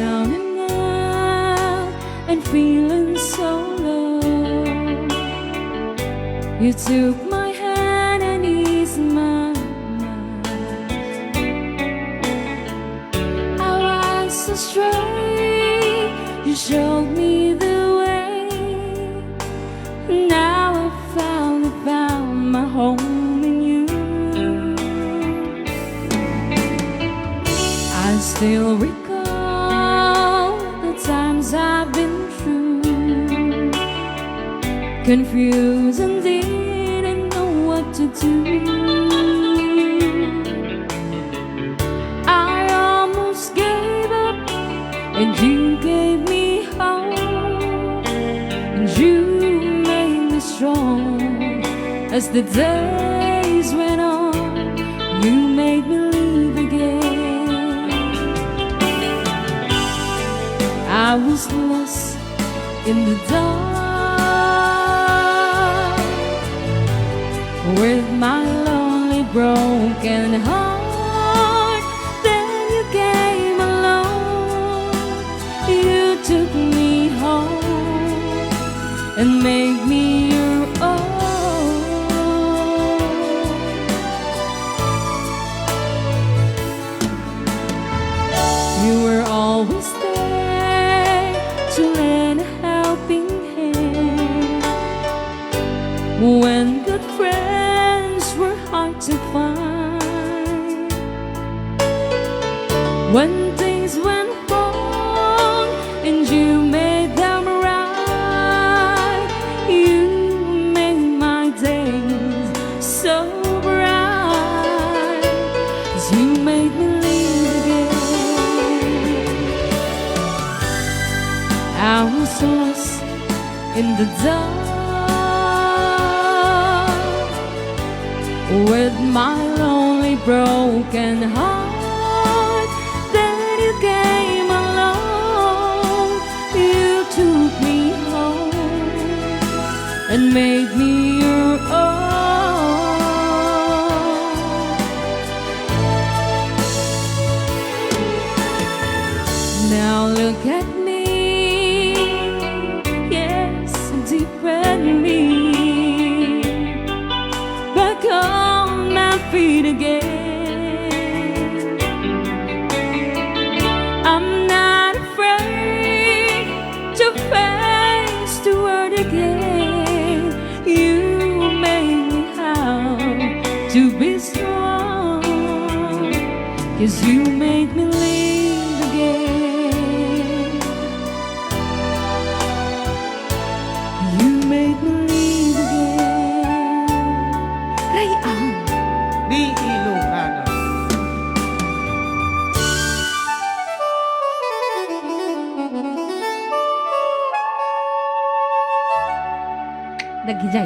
down and out and feeling so low. You took my hand and eased my mind. I was so straight, you showed me the way. Now I found my home in you. I still recall the times I've been through, confused and didn't know what to do. I almost gave up, and you gave me hope, and you made me strong. As the days went on, you made me live again. I was lost in the dark with my lonely broken heart. Then you came along, you took me home and made me your own. You were always there to lend a helping hand when good friends were hard to find. When things went wrong and you made them right, you made my days so bright. 'Cause you made me live again. I was lost in the dark with my lonely broken heart. Then you came along, you took me home and made me your own. Now look at me, yes, different me, back on my feet again. I'm not afraid to face the world again. You made me how to be strong, 'cause you made me live again. You made me live again. Rayan Di Ilocano. Nagijay.